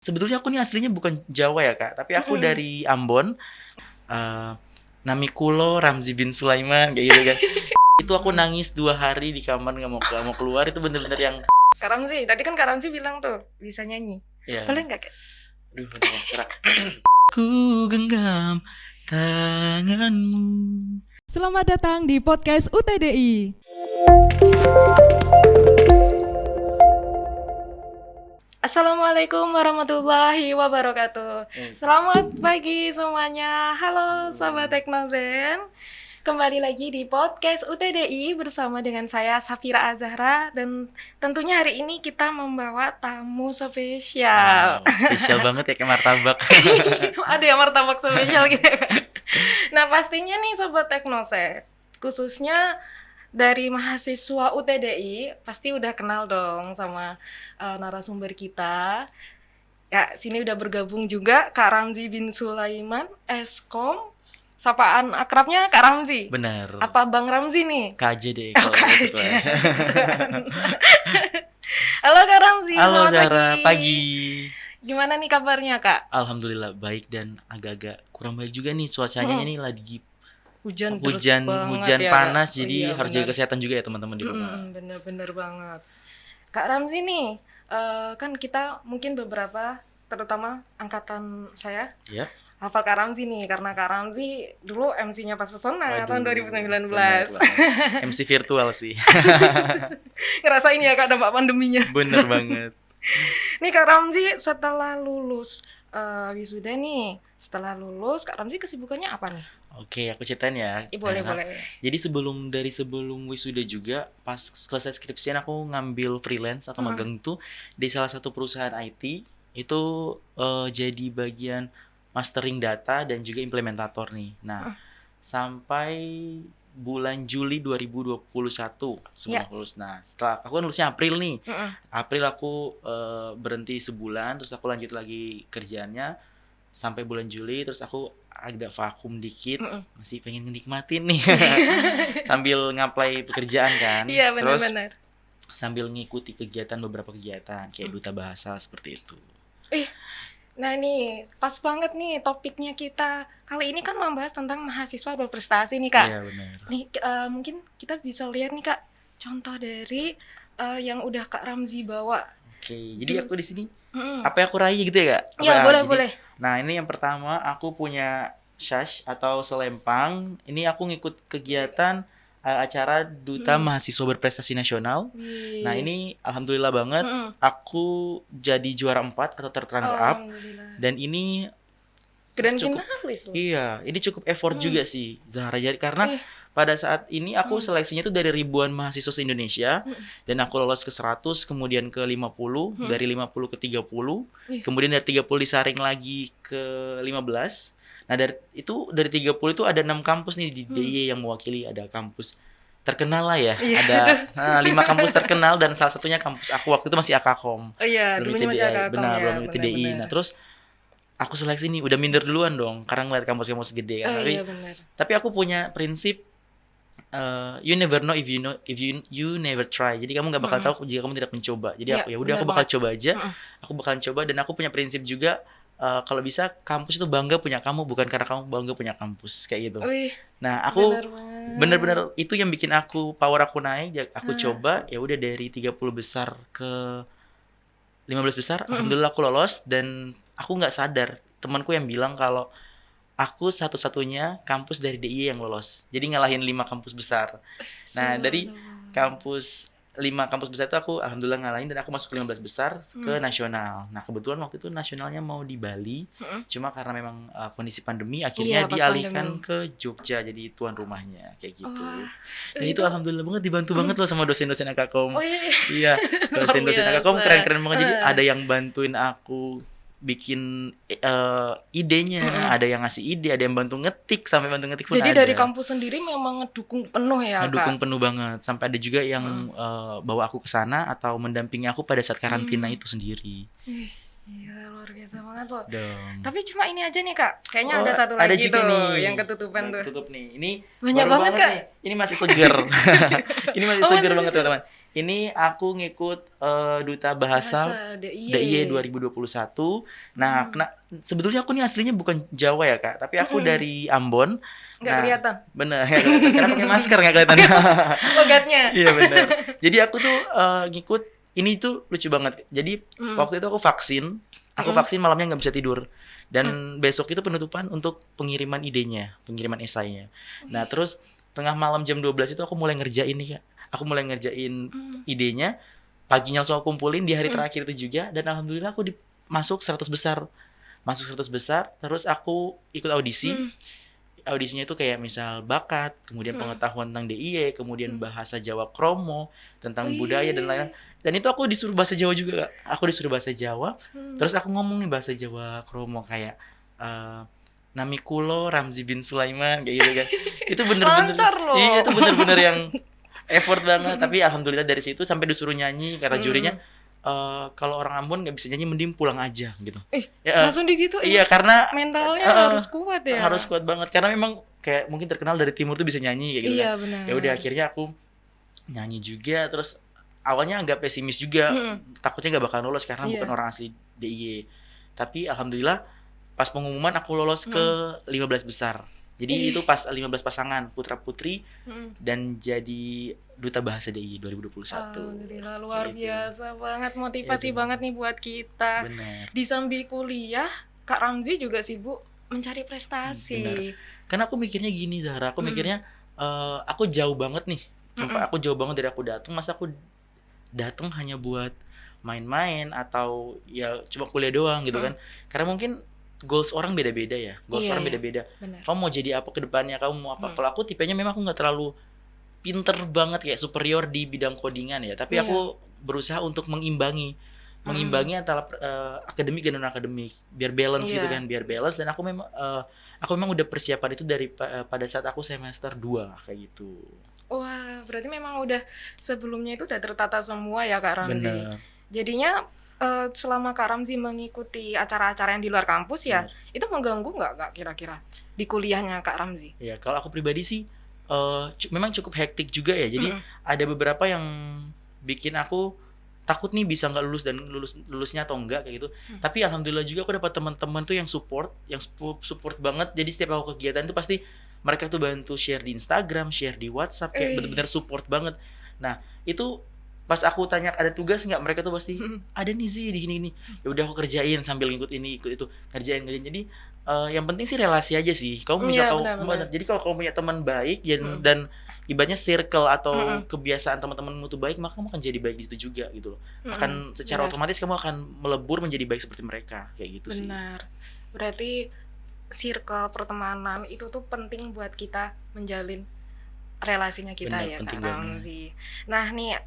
Sebetulnya aku nih aslinya bukan Jawa ya Kak, tapi aku Mhm. dari Ambon. Eh, Nami kulo Ramzi bin Sulaiman kayak gitu kan. Itu aku nangis 2 hari di kamar nggak mau keluar. Itu bener-bener yang Kak Ramzi, tadi kan Kak Ramzi bilang tuh bisa nyanyi. ya. Boleh nggak Kak? Aduh, udah serak. Ku genggam tanganmu. Selamat datang di podcast UTDI. Assalamualaikum warahmatullahi wabarakatuh. Selamat pagi semuanya. Halo Sobat Teknozen. Kembali lagi di podcast UTDI bersama dengan saya Safira Azahra. Dan tentunya hari ini kita membawa tamu spesial. Spesial banget ya kayak martabak. Ada yang martabak spesial gitu. Nah pastinya nih Sobat Teknozen, khususnya dari mahasiswa UTDI pasti udah kenal dong sama narasumber kita. Ya, sini udah bergabung juga Kak Ramzi bin Sulaiman, Eskom. Sapaan akrabnya Kak Ramzi. Bener. Apa Bang Ramzi nih? KJ deh Oh, kalau KJ. gitu. Halo Kak Ramzi, Halo selamat Zara, pagi. pagi. Gimana nih kabarnya Kak? Alhamdulillah baik dan agak-agak kurang baik juga nih cuacanya ini lagi Hujan hujan ya, panas, Kak? jadi Iya, harus benar. jaga kesehatan juga ya teman-teman di rumah. Bener-bener banget. Kak Ramzi nih, kan kita mungkin beberapa, terutama angkatan saya, Ya. hafal Kak Ramzi nih, karena Kak Ramzi dulu MC-nya Pas Pesona tahun 2019. bener banget. MC virtual sih. Ngerasain ya Kak dampak pandeminya. Bener banget. Nih Kak Ramzi setelah lulus wisuda nih, setelah lulus Kak Ramzi kesibukannya apa nih? Oke, aku ceritain ya. Boleh, Nah, boleh. Jadi sebelum wisuda juga, pas selesai skripsian aku ngambil freelance atau magang itu di salah satu perusahaan IT. Itu jadi bagian mastering data dan juga implementator nih. Nah, sampai bulan Juli 2021 sebelum aku lulus. Nah, setelah aku kan lulusnya April nih. April aku berhenti sebulan, terus aku lanjut lagi kerjaannya sampai bulan Juli, terus aku agak vakum dikit, masih pengen nikmatin nih sambil ngapply pekerjaan kan. Iya, Terus benar-benar. sambil ngikuti beberapa kegiatan kayak duta bahasa seperti itu. Nah nih, pas banget nih topiknya kita kali ini kan membahas tentang mahasiswa berprestasi nih Kak. Iya benar. Nih mungkin kita bisa lihat nih Kak, contoh dari yang udah Kak Ramzi bawa. Oke, jadi aku di sini apa yang aku raih gitu ya Kak? Iya, boleh, boleh. Nah, ini yang pertama aku punya sash atau selempang. Ini aku ngikut kegiatan acara Duta Mahasiswa Berprestasi Nasional. Nah, ini alhamdulillah banget aku jadi juara 4 atau runner up. Dan ini Grand cukup finalis loh. Iya, ini cukup effort juga sih Zahra, jadi karena pada saat ini aku seleksinya tuh dari ribuan mahasiswa se-Indonesia dan aku lolos ke 100, kemudian ke 50, dari 50 ke 30, kemudian dari 30 disaring lagi ke 15. Nah, dari 30 itu ada 6 kampus nih di DIY yang mewakili, ada kampus terkenal lah ya. Ada 5 kampus terkenal dan salah satunya kampus aku waktu itu masih Akakom. Oh iya, dulunya masih Akakom benar, ya. belum TDI. Nah, terus aku seleksi nih udah minder duluan dong karena ngeliat kampus-kampus gede kan. Tapi aku punya prinsip you never know if you never try. Jadi kamu nggak bakal tahu jika kamu tidak mencoba. Jadi aku bakal coba aja. Aku bakalan coba dan aku punya prinsip juga kalau bisa kampus itu bangga punya kamu bukan karena kamu bangga punya kampus kayak gitu. Nah, aku bener-bener itu yang bikin power aku naik. Aku coba ya udah dari 30 besar ke 15 besar. Alhamdulillah aku lolos dan aku nggak sadar temanku yang bilang kalau aku satu-satunya kampus dari DIY yang lolos. Jadi ngalahin 5 kampus besar. Nah, dari 5 kampus besar itu aku alhamdulillah ngalahin dan aku masuk ke 15 besar ke nasional. Nah, kebetulan waktu itu nasionalnya mau di Bali. Cuma karena memang kondisi pandemi akhirnya dialihkan ke Jogja jadi tuan rumahnya kayak gitu. Dan itu alhamdulillah banget dibantu banget loh sama dosen-dosen Akakom. Iya, dosen-dosen Akakom keren-keren banget. Jadi ada yang bantuin aku bikin idenya, ada yang ngasih ide, ada yang bantu ngetik, sampai bantu ngetik pun Jadi ada. dari kampus sendiri memang ngedukung penuh ya Kak? Ngedukung penuh banget, sampai ada juga yang bawa aku ke sana atau mendampingi aku pada saat karantina itu sendiri. Iya, luar biasa banget loh. Dong. Tapi cuma ini aja nih Kak, kayaknya ada satu lagi juga tuh nih yang ketutupan tuh. Ketutup nih, ini banyak baru banget Kak. nih. Ini masih seger. Ini masih seger banget teman-teman. Ini aku ngikut Duta Bahasa DIY 2021. Nah, sebetulnya aku nih aslinya bukan Jawa ya, Kak, tapi aku dari Ambon. Nggak kelihatan. Bener, ya, karena pakai masker nggak kelihatan. Logatnya. Iya benar. Jadi aku tuh ngikut, ini tuh lucu banget. Jadi waktu itu aku vaksin malamnya nggak bisa tidur. Dan besok itu penutupan untuk pengiriman idenya, pengiriman esainya. Nah, terus tengah malam jam 12 itu aku mulai ngerjain nih, Kak. Aku mulai ngerjain idenya, paginya langsung aku kumpulin di hari terakhir itu juga, dan alhamdulillah aku masuk 100 besar. Masuk 100 besar, terus aku ikut audisi. Audisinya itu kayak misal bakat, kemudian pengetahuan tentang DIY, kemudian bahasa Jawa kromo, tentang budaya dan lain-lain. Dan itu aku disuruh bahasa Jawa juga, Kak. Aku disuruh bahasa Jawa, terus aku ngomong nih bahasa Jawa kromo kayak Nami kulo Ramzi bin Sulaiman kayak gitu kan. Itu bener-bener iya, itu bener-bener yang effort banget. Tapi alhamdulillah dari situ sampai disuruh nyanyi, kata jurinya kalau orang Ambon nggak bisa nyanyi mending pulang aja gitu. Ya, langsung digituin. Iya, karena mentalnya harus kuat ya. Harus kuat banget karena memang kayak mungkin terkenal dari timur tuh bisa nyanyi kayak gitu iya, kan. Benar. Ya udah akhirnya aku nyanyi juga, terus awalnya agak pesimis juga, takutnya nggak bakal lolos karena bukan orang asli DIY. Tapi alhamdulillah pas pengumuman aku lolos ke 15 besar. Jadi itu pas 15 pasangan putra-putri dan jadi Duta Bahasa DIY 2021. Alhamdulillah, luar biasa banget, motivasi banget nih buat kita. Bener. Di sambil kuliah, Kak Ramzi juga sibuk mencari prestasi. Bener. Karena aku mikirnya gini, Zahra, aku mikirnya aku jauh banget nih. Aku jauh banget dari aku datang, masa aku datang hanya buat main-main atau ya cuma kuliah doang gitu kan. Karena mungkin goals orang beda-beda ya. Orang beda-beda. Kamu mau jadi apa ke depannya? Kamu mau apa? Kalau aku tipenya memang aku nggak terlalu pinter banget kayak superior di bidang codingan ya. Tapi aku berusaha untuk mengimbangi antara akademik dan non akademik. Biar balance gitu kan, biar balance. Dan aku memang udah persiapan itu dari pada saat aku semester 2 kayak gitu. Wah, berarti memang udah sebelumnya itu udah tertata semua ya Kak Ramzi. Bener. Jadinya selama Kak Ramzi mengikuti acara-acara yang di luar kampus ya, itu mengganggu nggak Kak kira-kira di kuliahnya Kak Ramzi? Ya, kalau aku pribadi sih memang cukup hektik juga ya. Jadi ada beberapa yang bikin aku takut nih bisa nggak lulus dan lulusnya atau enggak kayak gitu. Tapi alhamdulillah juga aku dapat teman-teman tuh yang support banget. Jadi setiap aku kegiatan itu pasti mereka tuh bantu share di Instagram, share di WhatsApp, kayak benar-benar support banget. Nah, itu pas aku tanya ada tugas nggak, mereka tuh pasti ada nih Zi di gini. Ya udah aku kerjain sambil ngikut ini, ikut itu, kerjain. Jadi yang penting sih relasi aja sih. Kamu bisa jadi kalau kamu punya teman baik dan ibaratnya circle atau kebiasaan teman-temanmu tuh baik, maka kamu akan jadi baik di situ juga gitu loh. Akan secara otomatis kamu akan melebur menjadi baik seperti mereka kayak gitu sih. Benar. Berarti circle pertemanan itu tuh penting buat kita menjalin relasinya kita. Benar, ya Kak Ramzi. Nah nih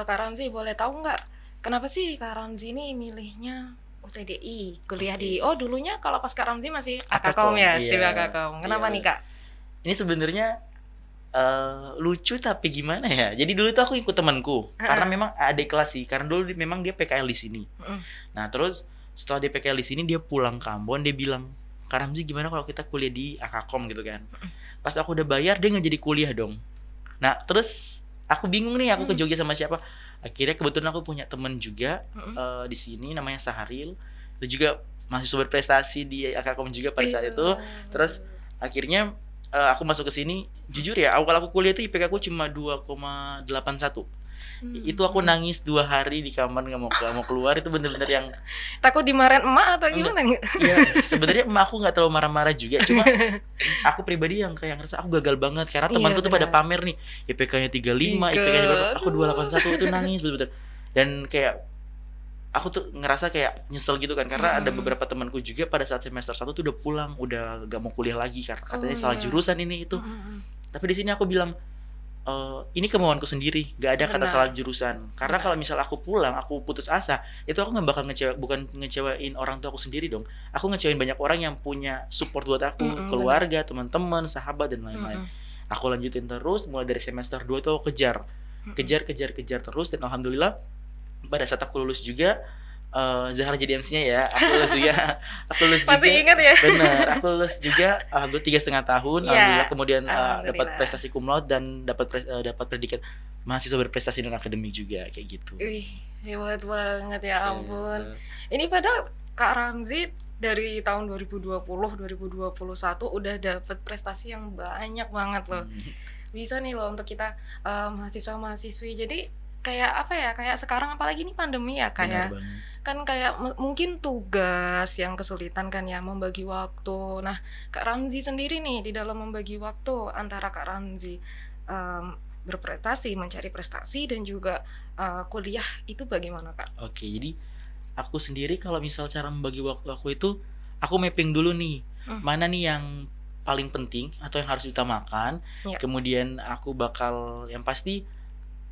Kak Ramzi boleh tahu nggak kenapa sih Kak Ramzi ini milihnya UTDI kuliah di dulunya kalau pas Kak Ramzi masih Akakom ya, Setiva Akakom. Kenapa nih Kak? Ini sebenarnya lucu tapi gimana ya? Jadi dulu tuh aku ikut temanku karena memang adik kelas sih, karena dulu memang dia PKL di sini. Nah terus setelah dia PKL di sini dia pulang ke Ambon, dia bilang, Kak Ramzi gimana kalau kita kuliah di Akakom gitu kan? Pas aku udah bayar dia nggak jadi kuliah dong. Nah terus aku bingung nih, aku ke Jogja sama siapa? Akhirnya kebetulan aku punya teman juga di sini namanya Saharil, itu juga mahasiswa berprestasi di Akakom juga pada saat itu. Terus akhirnya aku masuk ke sini, jujur ya awal aku kuliah itu IPK aku cuma 2,81. Itu aku nangis 2 hari di kamar nggak mau keluar. Itu bener-bener yang takut dimarahin emak atau gimana nih? Iya, sebenarnya emak aku nggak terlalu marah-marah juga, cuma aku pribadi yang kayak ngerasa aku gagal banget karena temanku tuh pada pamer nih IPK-nya 35, IPK-nya berapa, aku 281. Itu nangis bener-bener. Dan kayak aku tuh ngerasa kayak nyesel gitu kan, karena ada beberapa temanku juga pada saat semester 1 tuh udah pulang, udah gak mau kuliah lagi karena katanya salah jurusan ini itu. Tapi di sini aku bilang ini kemauanku sendiri, gak ada kata salah jurusan. Karena kalau misal aku pulang, aku putus asa, itu aku gak bakal bukan ngecewain orang tua aku sendiri dong. Aku ngecewain banyak orang yang punya support buat aku, keluarga, teman-teman, sahabat dan lain-lain. Aku lanjutin terus, mulai dari semester 2 itu aku kejar terus, dan alhamdulillah pada saat aku lulus juga Zahra jadi MC-nya ya. Aku lulus juga. Aku lulus juga. Masih ingat ya? Bener. Aku lulus juga. Alhamdulillah 3,5 tahun. Ya, Alhamdulillah kemudian alhamdulillah. dapat prestasi cum laude dan dapat predikat mahasiswa berprestasi dan akademik juga kayak gitu. Wih, hebat banget ya ampun. Ya. Ini padahal Kak Ramzi dari tahun 2020, 2021 udah dapet prestasi yang banyak banget loh. Bisa nih loh untuk kita mahasiswa-mahasiswi. Jadi kayak apa ya? Kayak sekarang apalagi ini pandemi ya kayak kan kayak mungkin tugas yang kesulitan kan ya membagi waktu. Nah, Kak Ramzi sendiri nih di dalam membagi waktu antara Kak Ramzi berprestasi, mencari prestasi dan juga kuliah itu bagaimana Kak? Oke, jadi aku sendiri kalau misal cara membagi waktu aku itu aku mapping dulu nih mana nih yang paling penting atau yang harus diutamakan. Kemudian aku bakal yang pasti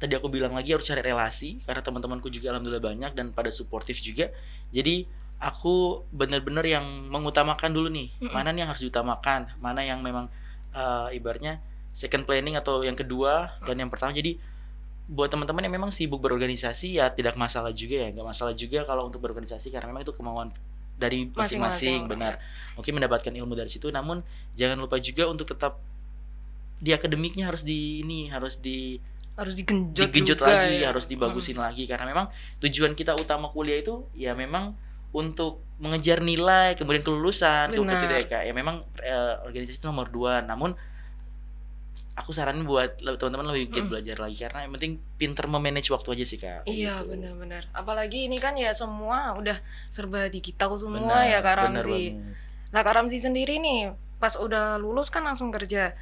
tadi aku bilang lagi harus cari relasi karena teman-temanku juga alhamdulillah banyak dan pada suportif juga. Jadi aku benar-benar yang mengutamakan dulu nih mana nih yang harus diutamakan, mana yang memang ibaratnya second planning atau yang kedua dan yang pertama. Jadi buat teman-teman yang memang sibuk berorganisasi ya tidak masalah juga ya, nggak masalah juga kalau untuk berorganisasi karena memang itu kemauan dari masing-masing. Benar, mungkin mendapatkan ilmu dari situ, namun jangan lupa juga untuk tetap di akademiknya harus digenjot lagi ya. Harus dibagusin lagi karena memang tujuan kita utama kuliah itu ya memang untuk mengejar nilai kemudian kelulusan ya memang organisasi itu nomor 2. Namun aku saranin buat teman-teman lebih giat belajar lagi karena yang penting pinter memanage waktu aja sih Kak. Iya gitu. Benar-benar. Apalagi ini kan ya semua udah serba digital semua ya Kak Ramzi. Nah Kak Ramzi sendiri nih pas udah lulus kan langsung kerja.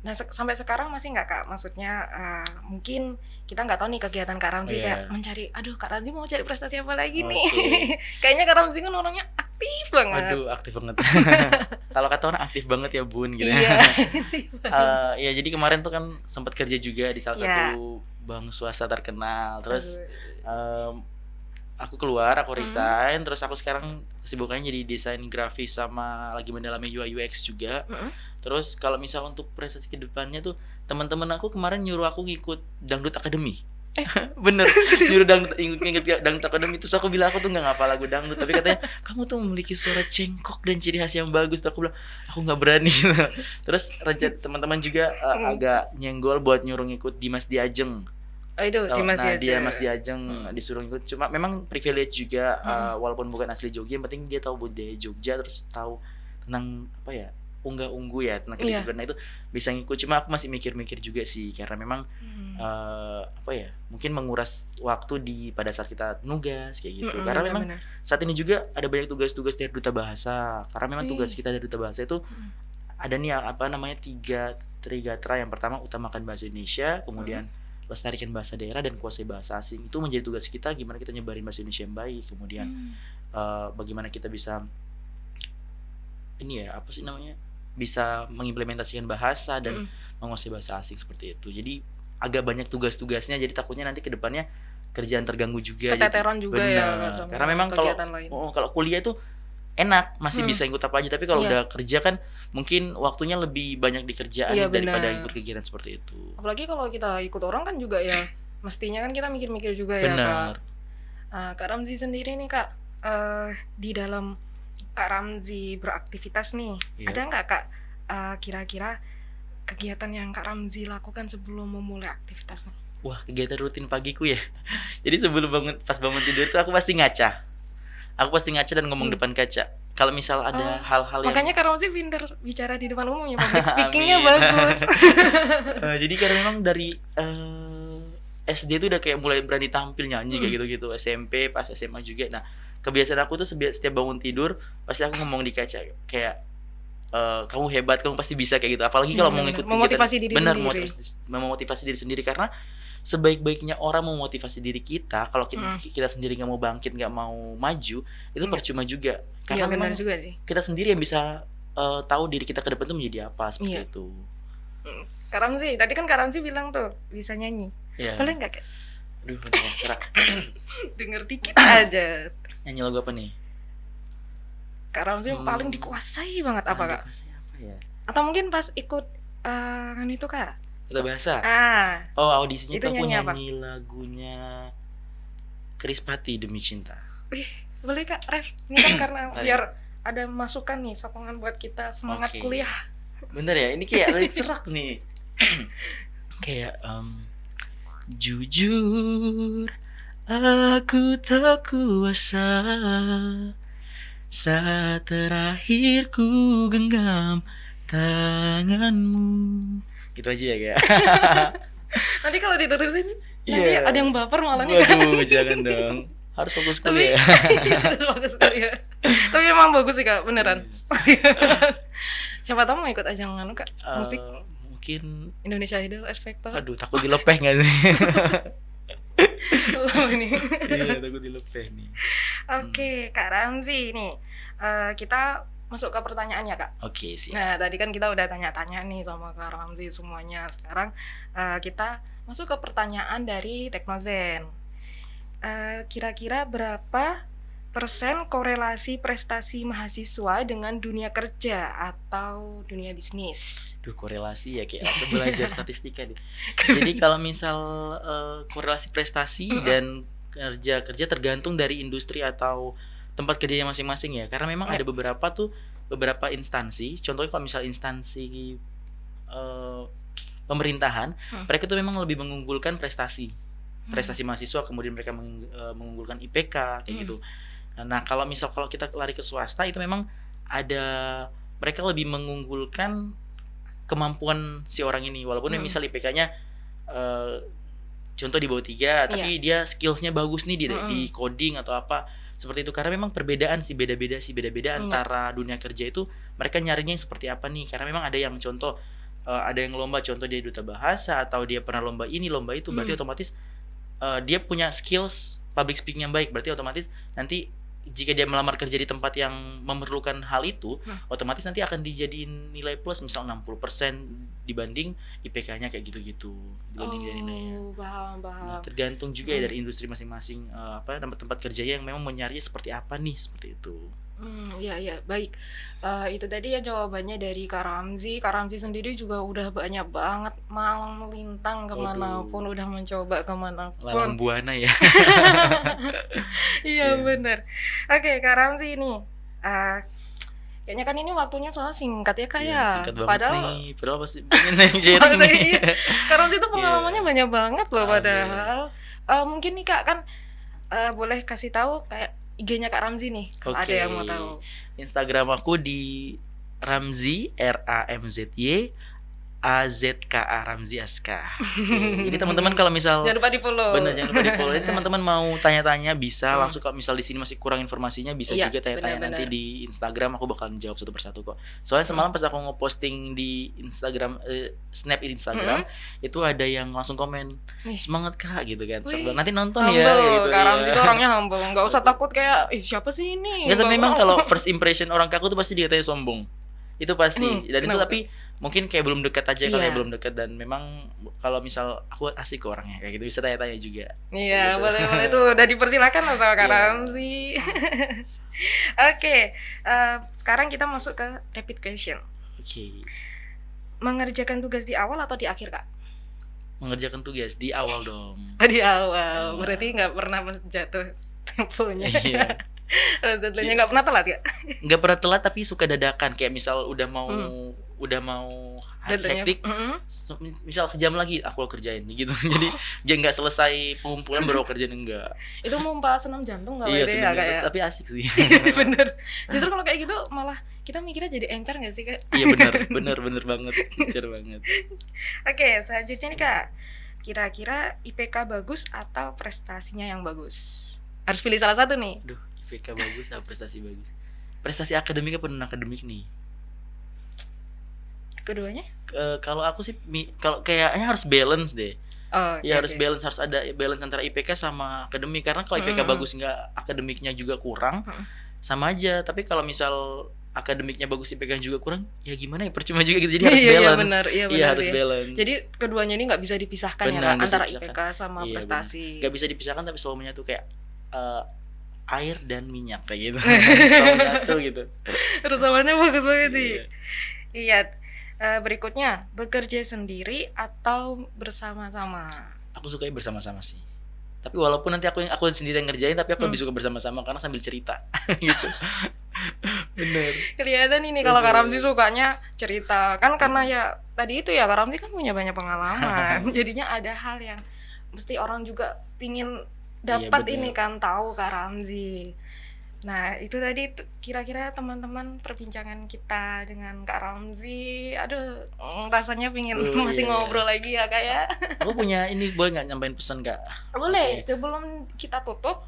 Nah sampai sekarang masih nggak Kak? Maksudnya mungkin kita nggak tahu nih kegiatan Kak Ramzi kayak mencari, aduh Kak Ramzi mau cari prestasi apa lagi nih? Kayaknya Kak Ramzi kan orangnya aktif banget. Aduh aktif banget. Kalau kata orang aktif banget ya Bun gitu. Iya. Ya jadi kemarin tuh kan sempat kerja juga di salah satu bank swasta terkenal. Terus aku keluar, aku resign, terus aku sekarang kesibukannya jadi desain grafis sama lagi mendalami UI UX juga. Terus kalau misal untuk prestasi kedepannya tuh teman-teman aku kemarin nyuruh aku ngikut Dangdut Academy. Bener, nyuruh ngikut Dangdut Academy. Terus aku bilang aku tuh nggak ngapal lagu dangdut, tapi katanya kamu tuh memiliki suara cengkok dan ciri khas yang bagus. Terus aku bilang aku nggak berani. Terus teman-teman juga agak nyenggol buat nyuruh ngikut Dimas Diajeng. Dimas Diajeng disuruh ikut, cuma memang privilege juga walaupun bukan asli Jogja, yang penting dia tahu budaya Jogja, terus tahu tentang apa ya unggah-ungguh ya tentang kedisiplinan itu bisa ngikut. Cuma aku masih mikir-mikir juga sih karena memang apa ya mungkin menguras waktu pada saat kita nugas kayak gitu. Karena memang saat ini juga ada banyak tugas-tugas dari duta bahasa. Karena memang tugas kita dari duta bahasa itu ada nih apa namanya 3 trigatra. Yang pertama utamakan bahasa Indonesia, kemudian lestarikan bahasa daerah dan kuasai bahasa asing. Itu menjadi tugas kita, gimana kita nyebarin bahasa Indonesia yang baik. Kemudian bagaimana kita bisa bisa mengimplementasikan bahasa dan menguasai bahasa asing seperti itu. Jadi agak banyak tugas-tugasnya, jadi takutnya nanti ke depannya kerjaan terganggu juga. Keteteran jadi, juga ya. Karena memang kalau kuliah itu enak, masih bisa ikut apa aja, tapi kalau udah kerja kan mungkin waktunya lebih banyak di kerjaan daripada ikut kegiatan seperti itu. Apalagi kalau kita ikut orang kan juga ya, mestinya kan kita mikir-mikir juga ya Kak. Kak Ramzi sendiri nih Kak, di dalam Kak Ramzi beraktivitas nih, ada nggak Kak kira-kira kegiatan yang Kak Ramzi lakukan sebelum memulai aktivitas nih? Wah, kegiatan rutin pagiku ya. Jadi pas bangun tidur itu aku pasti ngaca. Dan ngomong depan kaca. Kalau misal ada hal-hal yang makanya Kak Ramzi pinter bicara di depan umum ya, public speakingnya bagus. Jadi karena memang dari SD tuh udah kayak mulai berani tampil nyanyi kayak gitu-gitu. SMP, pas SMA juga. Nah, kebiasaan aku tuh setiap bangun tidur pasti aku ngomong di kaca kayak kamu hebat, kamu pasti bisa kayak gitu. Apalagi kalau mau ngikut memotivasi diri sendiri. Memotivasi diri sendiri karena sebaik-baiknya orang memotivasi diri kita, kalau kita sendiri nggak mau bangkit, nggak mau maju, itu percuma juga. Karena memang juga sih. Kita sendiri yang bisa tahu diri kita ke depan itu menjadi apa seperti itu. Kak Ramzi, tadi kan Kak Ramzi bilang tuh bisa nyanyi. Boleh nggak Kak? Aduh, serak. Denger dikit aja. Nyanyi lagu apa nih? Kak Ramzi yang paling dikuasai banget apa Kak? Dikuasai apa ya? Atau mungkin pas ikut kan itu Kak? Duta bahasa. Oh, audisinya itu aku nyanyi lagunya Krispati Demi Cinta. Wih, boleh Kak, Ref. Ini kan karena Tarik. biar ada masukan nih, sokongan buat kita semangat Oke. kuliah. Bener ya, ini kayak lirik serak nih. Kayak jujur aku tak kuasa saat terakhir ku genggam tanganmu. Gitu aja ya kayak. Nanti kalau diterusin, nanti Iya. ada yang baper malah nih Kak. Waduh, jangan dong. Harus fokus Tapi kuliah. bagus sekali ya. Tapi emang bagus sih Kak, beneran. Siapa tahu mau ikut ajang anu Kak, musik Mungkin Indonesia Idol X Factor. aduh takut dilepeh nggak sih? Ini. Iya, takut dilepeh nih. Oke, Kak Ramzi nih. Kita masuk ke pertanyaannya Kak. Oke, siap. Nah, tadi kan kita udah tanya-tanya nih sama Kak Ramzi semuanya. Sekarang kita masuk ke pertanyaan dari Teknozen. Kira-kira berapa persen korelasi prestasi mahasiswa dengan dunia kerja atau dunia bisnis? Duh, korelasi ya kayak aku belajar statistika deh. Jadi kalau misal korelasi prestasi dan kerja tergantung dari industri atau tempat kerjanya masing-masing ya. Karena memang ada beberapa instansi. Contohnya kalau misal instansi pemerintahan, mereka tuh memang lebih mengunggulkan prestasi mahasiswa, kemudian mereka mengunggulkan IPK kayak gitu. Nah, kalau kita lari ke swasta itu memang ada mereka lebih mengunggulkan kemampuan si orang ini walaupun misal IPK-nya contoh di bawah 3 tapi dia skills-nya bagus nih di coding atau apa seperti itu, karena memang perbedaan beda-beda antara dunia kerja itu mereka nyarinya yang seperti apa nih, karena memang ada yang contoh ada yang lomba contoh dia duta bahasa atau dia pernah lomba ini lomba itu, berarti otomatis dia punya skills public speaking yang baik, berarti otomatis nanti jika dia melamar kerja di tempat yang memerlukan hal itu, otomatis nanti akan dijadiin nilai plus misal 60% dibanding IPK-nya kayak gitu-gitu. Dibanding nilainya. Paham. Nah, tergantung juga ya dari industri masing-masing tempat kerjanya yang memang mencarinya seperti apa nih, seperti itu. Iya, baik. Itu tadi ya jawabannya dari Kak Ramzi. Kak Ramzi sendiri juga udah banyak banget malang melintang kemanapun, udah mencoba kemanapun. Lalang buana ya. Iya benar. Oke, Kak Ramzi nih. Kayaknya kan ini waktunya soalnya singkat ya Kak ya. Singkat banget Padahal nih. Padahal pasti pengen sharing nih. Kak Ramzi itu pengalamannya banyak banget loh padahal. Mungkin nih Kak kan boleh kasih tahu kayak IG-nya Kak Ramzi nih, kalau ada yang mau tahu. Instagram aku di Ramzi RAMZY AZKA Ramzi Aska. Jadi teman-teman kalau misal jangan lupa di-follow. Bener, jangan lupa di-follow. Jadi teman-teman mau tanya-tanya bisa langsung, kalau misal di sini masih kurang informasinya bisa juga tanya-tanya nanti di Instagram, aku bakal jawab satu persatu kok. Soalnya semalam pas aku ngeposting di Instagram snap Instagram, itu ada yang langsung komen, "Semangat Kak" gitu kan. So, nanti nonton humble, ya gitu. Kak Ramzi itu orangnya humble, enggak usah takut kayak siapa sih ini? Enggak, memang kalau first impression orang ke aku tuh pasti dikatain sombong. Itu pasti. Dan itu tapi mungkin kayak belum dekat aja kalau belum dekat, dan memang kalau misal aku asik ke orangnya kayak gitu, bisa tanya-tanya juga. Iya, gitu. boleh itu udah dipersilakan sama Kak Ramzi. Oke, sekarang kita masuk ke rapid question. Oke. Mengerjakan tugas di awal atau di akhir Kak? Mengerjakan tugas di awal dong. Di awal. Berarti nggak pernah jatuh temponya. Iya. Tentunya nggak pernah telat ya? Nggak pernah telat, tapi suka dadakan. Kayak misal udah mau hektik, misal sejam lagi aku kerjain gitu. Jadi jangan nggak selesai pengumpulan baru kerjain, enggak. Itu mumpal senam jantung nggak iya, ya kayak? Tapi asik sih. Bener. Justru kalau kayak gitu malah kita mikirnya jadi encer nggak sih Kak? Iya bener banget, encer banget. Oke, selanjutnya nih Kak. Kira-kira IPK bagus atau prestasinya yang bagus? Harus pilih salah satu nih. Aduh, IPK bagus atau prestasi bagus? Prestasi akademik apa non akademik nih? Keduanya? Kalau aku sih kalau kayaknya harus balance deh. Harus balance, harus ada balance antara IPK sama akademik, karena kalau IPK bagus nggak akademiknya juga kurang, sama aja. Tapi kalau misal akademiknya bagus IPK juga kurang, ya gimana ya, percuma juga gitu. Jadi harus balance. Iya, harus balance. Jadi keduanya ini nggak bisa dipisahkan ya Kak, antara IPK sama prestasi. Nggak bisa dipisahkan, tapi selalu menyatu kayak air dan minyak kayak gitu. Selalu menyatu gitu. Rekamannya bagus banget nih. Iya. Berikutnya, bekerja sendiri atau bersama-sama? Aku sukanya bersama-sama sih. Tapi walaupun nanti aku sendiri yang ngerjain, tapi aku lebih suka bersama-sama karena sambil cerita gitu. Bener. Kelihatan ini kalau Kak Ramzi sukanya cerita kan, karena ya tadi itu ya Kak Ramzi kan punya banyak pengalaman. Jadinya ada hal yang mesti orang juga pingin dapat ini kan, tahu Kak Ramzi. Nah itu tadi kira-kira teman-teman perbincangan kita dengan Kak Ramzi. Aduh, rasanya pingin masih ngobrol lagi ya Kak ya. Aku punya ini, boleh nggak nyampein pesan Kak? Boleh. Sebelum kita tutup,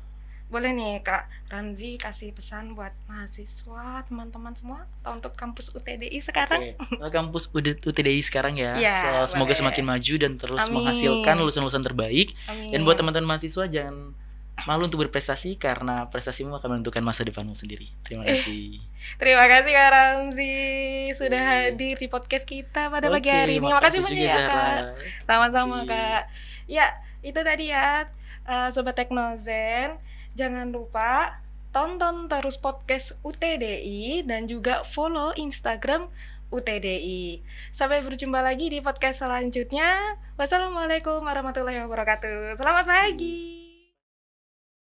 boleh nih Kak Ramzi kasih pesan buat mahasiswa, teman-teman semua, atau untuk kampus UTDI sekarang. Kampus UTDI sekarang ya, semoga semakin maju dan terus menghasilkan lulusan-lulusan terbaik. Dan buat teman-teman mahasiswa, jangan malu untuk berprestasi karena prestasimu akan menentukan masa depanmu sendiri. Terima kasih. Terima kasih Kak Ramzi sudah hadir di podcast kita pada pagi hari ini. Makasih banyak ya Kak. Sama-sama Kak. Ya, itu tadi ya Sobat Teknozen. Jangan lupa tonton terus podcast UTDI dan juga follow Instagram UTDI. Sampai berjumpa lagi di podcast selanjutnya. Wassalamualaikum warahmatullahi wabarakatuh. Selamat pagi.